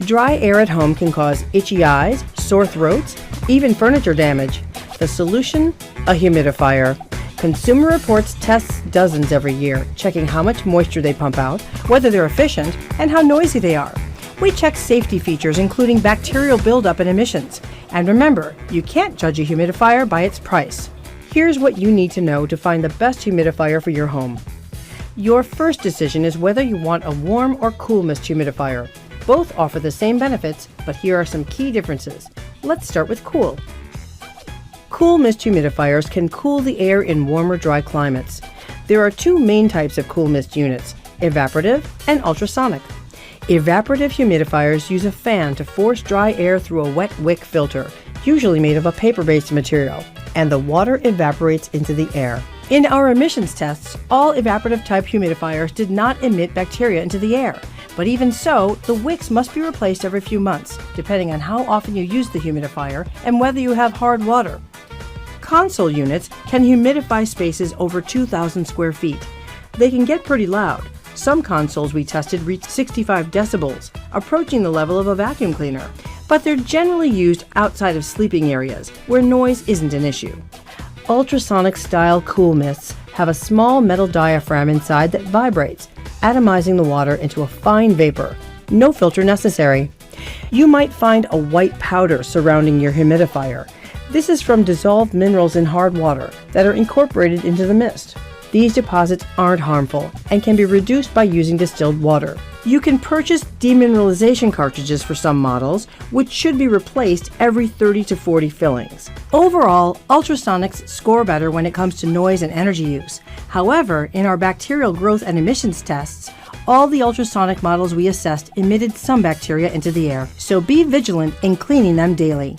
Dry air at home can cause itchy eyes, sore throats, even furniture damage. The solution? A humidifier. Consumer Reports tests dozens every year, checking how much moisture they pump out, whether they're efficient, and how noisy they are. We check safety features including bacterial buildup and emissions. And remember, you can't judge a humidifier by its price. Here's what you need to know to find the best humidifier for your home. Your first decision is whether you want a warm or cool mist humidifier. Both offer the same benefits, but here are some key differences. Let's start with cool. Cool mist humidifiers can cool the air in warmer, dry climates. There are two main types of cool mist units, evaporative and ultrasonic. Evaporative humidifiers use a fan to force dry air through a wet wick filter, usually made of a paper-based material, and the water evaporates into the air. In our emissions tests, all evaporative type humidifiers did not emit bacteria into the air. But even so, the wicks must be replaced every few months, depending on how often you use the humidifier and whether you have hard water. Console units can humidify spaces over 2,000 square feet. They can get pretty loud. Some consoles we tested reached 65 decibels, approaching the level of a vacuum cleaner. But they're generally used outside of sleeping areas, where noise isn't an issue. Ultrasonic-style cool mists have a small metal diaphragm inside that vibrates, atomizing the water into a fine vapor. No filter necessary. You might find a white powder surrounding your humidifier. This is from dissolved minerals in hard water that are incorporated into the mist. These deposits aren't harmful and can be reduced by using distilled water. You can purchase demineralization cartridges for some models, which should be replaced every 30 to 40 fillings. Overall, ultrasonics score better when it comes to noise and energy use. However, in our bacterial growth and emissions tests, all the ultrasonic models we assessed emitted some bacteria into the air, so be vigilant in cleaning them daily.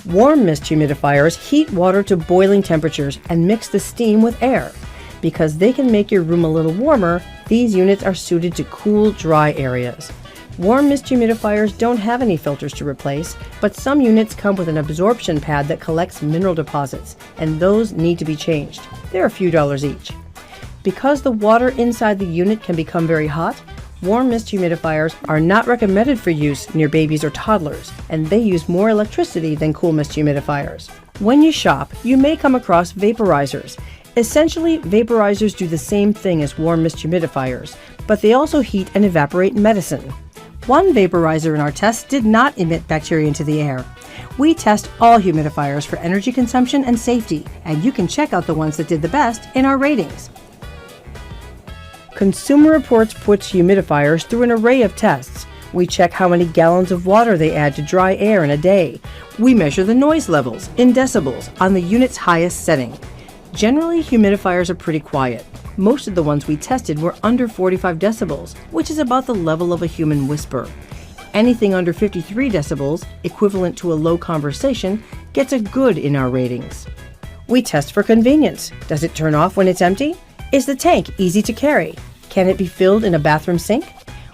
Warm mist humidifiers heat water to boiling temperatures and mix the steam with air. Because they can make your room a little warmer, these units are suited to cool, dry areas. Warm mist humidifiers don't have any filters to replace, but some units come with an absorption pad that collects mineral deposits, and those need to be changed. They're a few dollars each. Because the water inside the unit can become very hot, warm mist humidifiers are not recommended for use near babies or toddlers, and they use more electricity than cool mist humidifiers. When you shop, you may come across vaporizers. Essentially, vaporizers do the same thing as warm mist humidifiers, but they also heat and evaporate medicine. One vaporizer in our test did not emit bacteria into the air. We test all humidifiers for energy consumption and safety, and you can check out the ones that did the best in our ratings. Consumer Reports puts humidifiers through an array of tests. We check how many gallons of water they add to dry air in a day. We measure the noise levels in decibels on the unit's highest setting. Generally, humidifiers are pretty quiet. Most of the ones we tested were under 45 decibels, which is about the level of a human whisper. Anything under 53 decibels, equivalent to a low conversation, gets a good in our ratings. We test for convenience. Does it turn off when it's empty? Is the tank easy to carry? Can it be filled in a bathroom sink?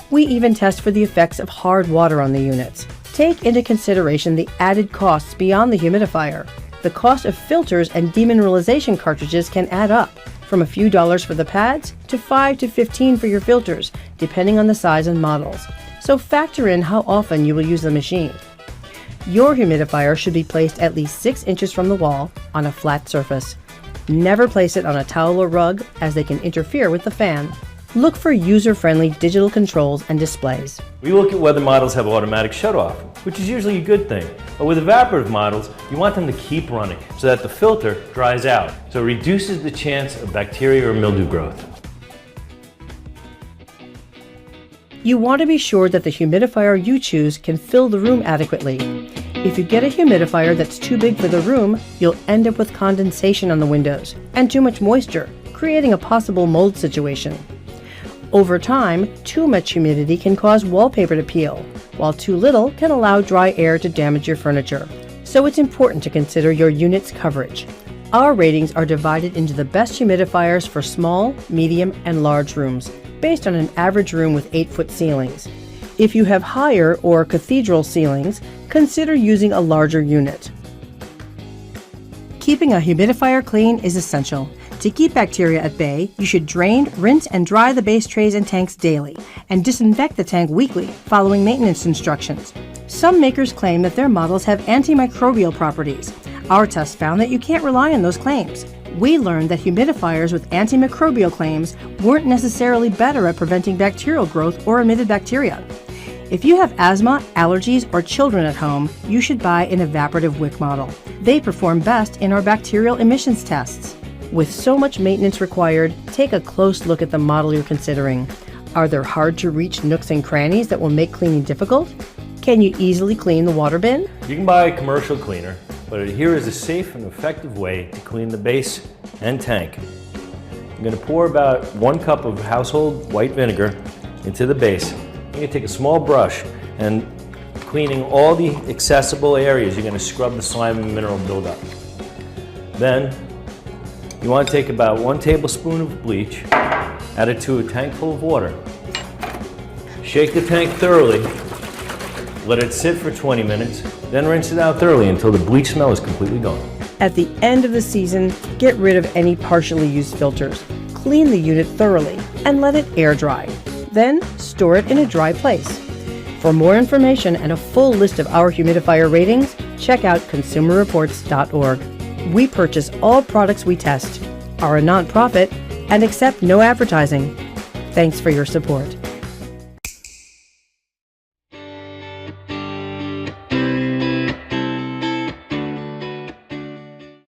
We even test for the effects of hard water on the units. Take into consideration the added costs beyond the humidifier. The cost of filters and demineralization cartridges can add up, from a few dollars for the pads to $5 to $15 for your filters, depending on the size and models. So factor in how often you will use the machine. Your humidifier should be placed at least 6 inches from the wall on a flat surface. Never place it on a towel or rug, as they can interfere with the fan. Look for user-friendly digital controls and displays. We look at whether models have automatic shutoff, which is usually a good thing. But with evaporative models, you want them to keep running so that the filter dries out, so it reduces the chance of bacteria or mildew growth. You want to be sure that the humidifier you choose can fill the room adequately. If you get a humidifier that's too big for the room, you'll end up with condensation on the windows and too much moisture, creating a possible mold situation. Over time, too much humidity can cause wallpaper to peel, while too little can allow dry air to damage your furniture. So it's important to consider your unit's coverage. Our ratings are divided into the best humidifiers for small, medium, and large rooms, based on an average room with 8-foot ceilings. If you have higher or cathedral ceilings, consider using a larger unit. Keeping a humidifier clean is essential. To keep bacteria at bay, you should drain, rinse, and dry the base trays and tanks daily, and disinfect the tank weekly, following maintenance instructions. Some makers claim that their models have antimicrobial properties. Our test found that you can't rely on those claims. We learned that humidifiers with antimicrobial claims weren't necessarily better at preventing bacterial growth or emitted bacteria. If you have asthma, allergies, or children at home, you should buy an evaporative wick model. They perform best in our bacterial emissions tests. With so much maintenance required, take a close look at the model you're considering. Are there hard-to-reach nooks and crannies that will make cleaning difficult? Can you easily clean the water bin? You can buy a commercial cleaner, but here is a safe and effective way to clean the base and tank. I'm going to pour about 1 cup of household white vinegar into the base. You're going to take a small brush and cleaning all the accessible areas, you're going to scrub the slime and mineral buildup. Then you want to take about 1 tablespoon of bleach, add it to a tank full of water. Shake the tank thoroughly, let it sit for 20 minutes, then rinse it out thoroughly until the bleach smell is completely gone. At the end of the season, get rid of any partially used filters. Clean the unit thoroughly and let it air dry. Then store it in a dry place. For more information and a full list of our humidifier ratings, check out consumerreports.org. We purchase all products we test, are a nonprofit, and accept no advertising. Thanks for your support.